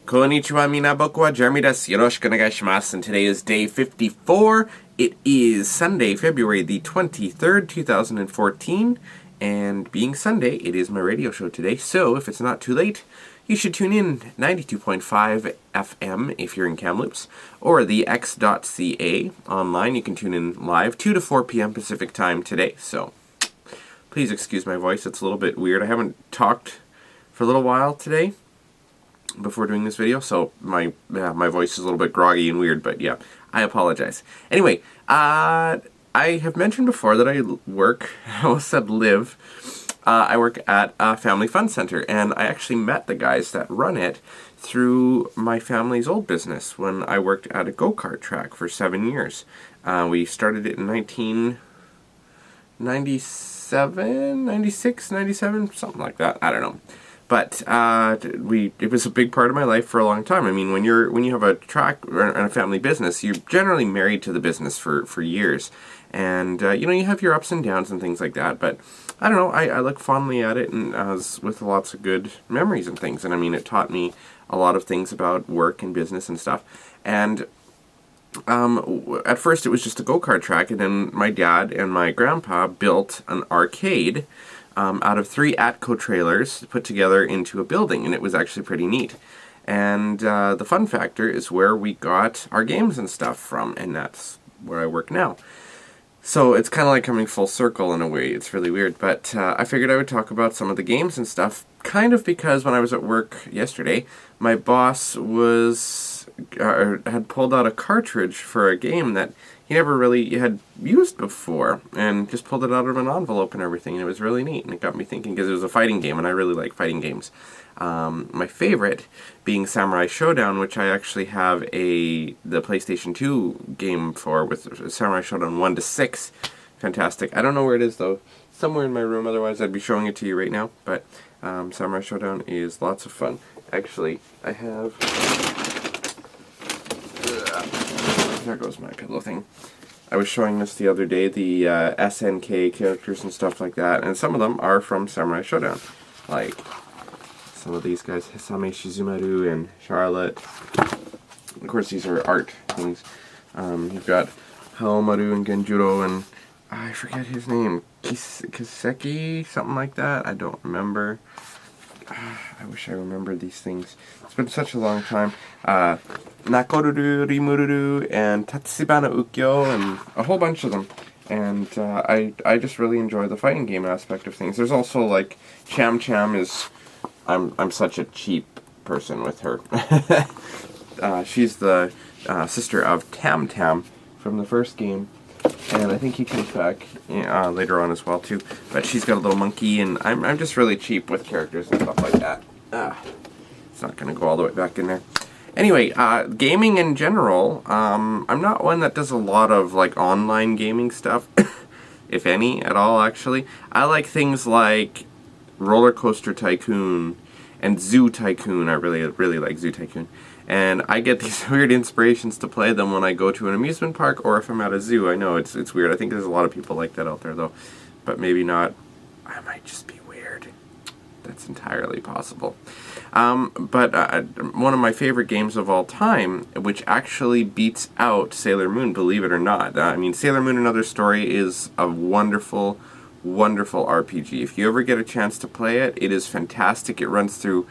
Konnichiwa mina boku wa Jeremy desu. Yoroshiku onegaishimasu. And today is day 54. It is Sunday, February the 23rd, 2014. And being Sunday, it is my radio show today. So if it's not too late, you should tune in 92.5 FM if you're in Kamloops, or thex.ca online. You can tune in live 2 to 4 p.m. Pacific time today. So please excuse my voice. It's a little bit weird. I haven't talked for a little while today before doing this video, so my voice is a little bit groggy and weird, but yeah, I apologize. Anyway, I have mentioned before that I work, I almost said live, I work at a family fun center, and I actually met the guys that run it through my family's old business when I worked at a go-kart track for 7 years. We started it in 1997, 96, 97, something like that, I don't know. But it was a big part of my life for a long time. I mean, when you have a track and a family business, you're generally married to the business for years, and you have your ups and downs and things like that. But I don't know, I look fondly at it, and I was with lots of good memories and things. And I mean, it taught me a lot of things about work and business and stuff. And at first, it was just a go-kart track, and then my dad and my grandpa built an arcade out of 3 Atco trailers put together into a building, and it was actually pretty neat. And the fun factor is where we got our games and stuff from, and that's where I work now. So it's kind of like coming full circle in a way. It's really weird, but I figured I would talk about some of the games and stuff, kind of because when I was at work yesterday, my boss had pulled out a cartridge for a game that he never really had used before, and just pulled it out of an envelope and everything, and it was really neat, and it got me thinking, because it was a fighting game, and I really like fighting games. My favorite being Samurai Showdown, which I actually have the PlayStation 2 game for, with Samurai Showdown 1 to 6. Fantastic. I don't know where it is, though. Somewhere in my room, otherwise I'd be showing it to you right now, but Samurai Showdown is lots of fun. Actually, I have... There goes my pillow thing. I was showing this the other day, the SNK characters and stuff like that, and some of them are from Samurai Showdown. Like some of these guys, Hisame Shizumaru and Charlotte. Of course, these are art things. You've got Haomaru and Genjuro, and I forget his name. Kiseki? Something like that? I don't remember. I wish I remembered these things. It's been such a long time. Nakoruru, Rimururu, and Tatsibana Ukyo, and a whole bunch of them. And I just really enjoy the fighting game aspect of things. There's also, like, Cham Cham is... I'm such a cheap person with her. She's the sister of Tam Tam from the first game. And I think he comes back later on as well, too. But she's got a little monkey, and I'm just really cheap with characters and stuff like that. It's not going to go all the way back in there. Anyway, gaming in general, I'm not one that does a lot of, like, online gaming stuff, if any, at all, actually. I like things like Roller Coaster Tycoon and Zoo Tycoon. I really like Zoo Tycoon. And I get these weird inspirations to play them when I go to an amusement park or if I'm at a zoo. I know, it's weird. I think there's a lot of people like that out there, though. But maybe not. I might just be weird. That's entirely possible. But one of my favorite games of all time, which actually beats out Sailor Moon, believe it or not. I mean, Sailor Moon Another Story is a wonderful, wonderful RPG. If you ever get a chance to play it, it is fantastic. It runs through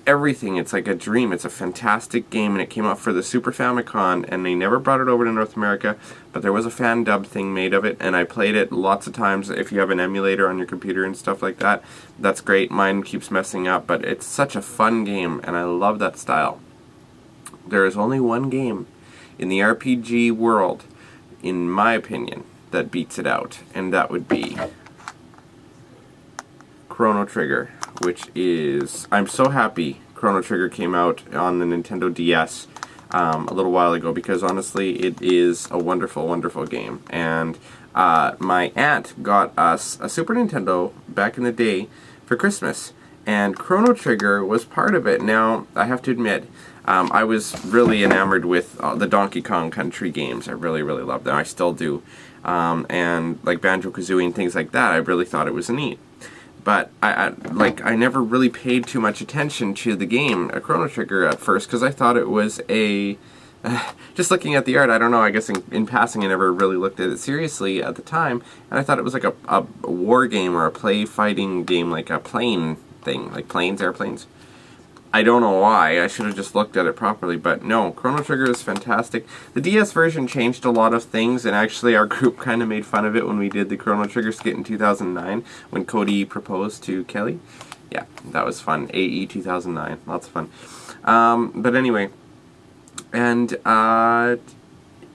everything. It's like a dream. It's a fantastic game, and it came out for the Super Famicom, and they never brought it over to North America, but there was a fan dub thing made of it, and I played it lots of times. If you have an emulator on your computer and stuff like that, that's great. Mine keeps messing up, but it's such a fun game, and I love that style. There is only one game in the RPG world, in my opinion, that beats it out, and that would be Chrono Trigger, which is... I'm so happy Chrono Trigger came out on the Nintendo DS a little while ago, because honestly it is a wonderful, wonderful game. And my aunt got us a Super Nintendo back in the day for Christmas, and Chrono Trigger was part of it. Now, I have to admit, I was really enamored with the Donkey Kong Country games. I really, really loved them. I still do. And like Banjo-Kazooie and things like that, I really thought it was neat. But I never really paid too much attention to the game, a Chrono Trigger, at first, because I thought it was a... just looking at the art, I don't know, I guess in passing I never really looked at it seriously at the time, and I thought it was like a war game or a fighting game, like a plane thing, like planes, airplanes. I don't know why, I should have just looked at it properly, but no, Chrono Trigger is fantastic. The DS version changed a lot of things, and actually our group kind of made fun of it when we did the Chrono Trigger skit in 2009, when Cody proposed to Kelly. Yeah, that was fun. AE 2009, lots of fun. But anyway... And,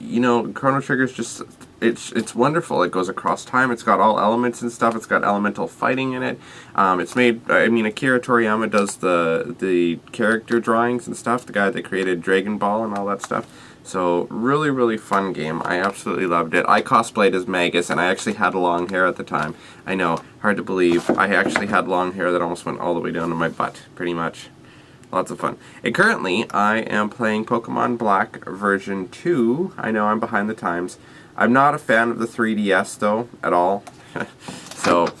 you know, Chrono Trigger's just, it's wonderful. It goes across time. It's got all elements and stuff. It's got elemental fighting in it. It's made, I mean, Akira Toriyama does the character drawings and stuff, the guy that created Dragon Ball and all that stuff. So, really, really fun game. I absolutely loved it. I cosplayed as Magus, and I actually had long hair at the time. I know, hard to believe. I actually had long hair that almost went all the way down to my butt, pretty much. Lots of fun. And currently, I am playing Pokemon Black version 2. I know I'm behind the times. I'm not a fan of the 3DS, though, at all. So,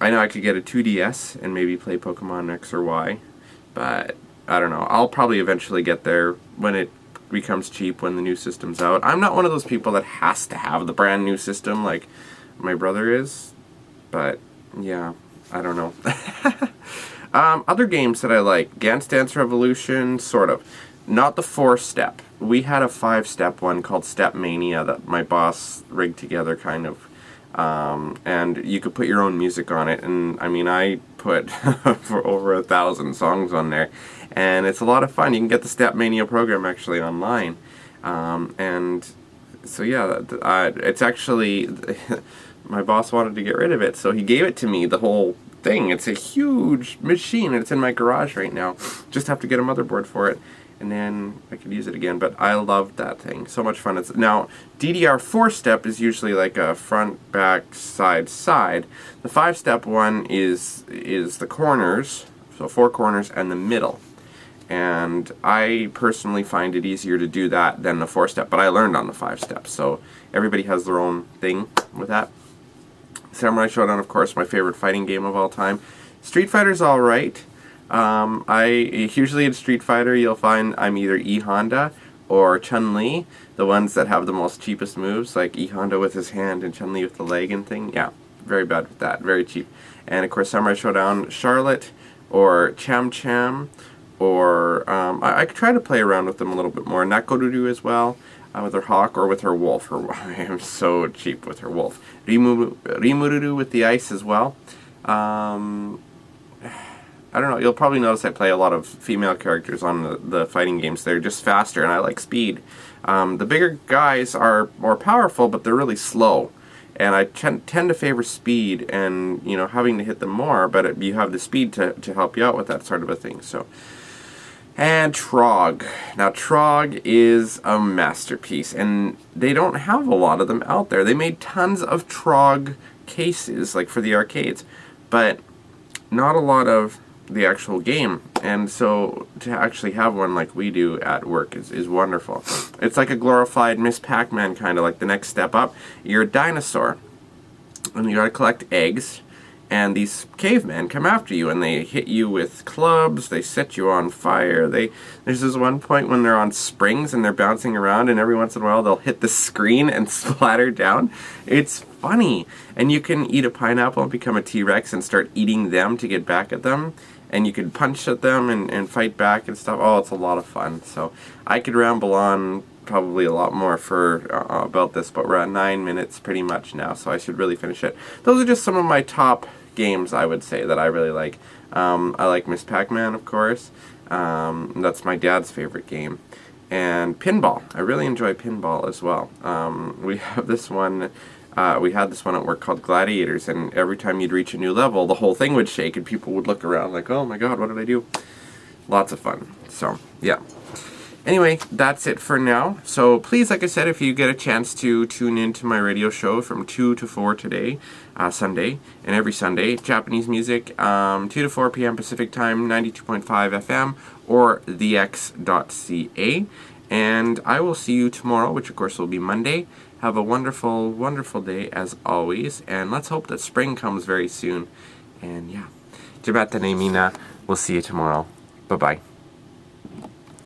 I know I could get a 2DS and maybe play Pokemon X or Y. But, I don't know. I'll probably eventually get there when it becomes cheap, when the new system's out. I'm not one of those people that has to have the brand new system like my brother is. But, yeah, I don't know. Other games that I like, Dance Revolution, sort of. Not the 4-step. We had a 5-step one called Step Mania that my boss rigged together, kind of. And you could put your own music on it, and I mean, I put for over 1,000 songs on there. And it's a lot of fun. You can get the Step Mania program actually online. And so yeah, it's actually... my boss wanted to get rid of it, so he gave it to me, the whole thing. It's a huge machine, and it's in my garage right now. Just have to get a motherboard for it, and then I could use it again. But I loved that thing. So much fun. Now, DDR 4-step is usually like a front, back, side, side. The 5-step one is the corners, so 4 corners, and the middle. And I personally find it easier to do that than the 4-step, but I learned on the 5-step, so everybody has their own thing with that. Samurai Shodown, of course, my favorite fighting game of all time. Street Fighter's alright. Usually in Street Fighter you'll find I'm either E Honda or Chun-Li, the ones that have the most cheapest moves, like E Honda with his hand and Chun-Li with the leg and thing. Yeah, very bad with that, very cheap. And of course Samurai Shodown, Charlotte or Cham Cham, or I could try to play around with them a little bit more. Nakoruru as well. With her hawk or with her wolf. I am so cheap with her wolf. Rimururu with the ice as well. I don't know, you'll probably notice I play a lot of female characters on the fighting games. They're just faster, and I like speed. The bigger guys are more powerful, but they're really slow. And I tend to favor speed and, you know, having to hit them more, but you have the speed to help you out with that sort of a thing. So. And Trog. Now, Trog is a masterpiece, and they don't have a lot of them out there. They made tons of Trog cases, like for the arcades, but not a lot of the actual game. And so to actually have one like we do at work is wonderful. It's like a glorified Miss Pac-Man, kind of like the next step up. You're a dinosaur, and you gotta collect eggs. And these cavemen come after you, and they hit you with clubs, they set you on fire. There's this one point when they're on springs and they're bouncing around, and every once in a while they'll hit the screen and splatter down. It's funny. And you can eat a pineapple and become a T-Rex and start eating them to get back at them. And you can punch at them and fight back and stuff. Oh, it's a lot of fun. So I could ramble on probably a lot more for about this, but we're at 9 minutes pretty much now, so I should really finish it. Those are just some of my top games, I would say, that I really like. I like Miss Pac-Man, of course. That's my dad's favorite game. And pinball. I really enjoy pinball as well. We have this one. We had this one at work called Gladiators, and every time you'd reach a new level, the whole thing would shake, and people would look around like, "Oh my God, what did I do?" Lots of fun. So yeah. Anyway, that's it for now. So please, like I said, if you get a chance to tune in to my radio show from 2 to 4 today, Sunday, and every Sunday, Japanese music, 2 to 4 p.m. Pacific Time, 92.5 FM, or thex.ca. And I will see you tomorrow, which of course will be Monday. Have a wonderful, wonderful day as always, and let's hope that spring comes very soon. And yeah. We'll see you tomorrow. Bye-bye.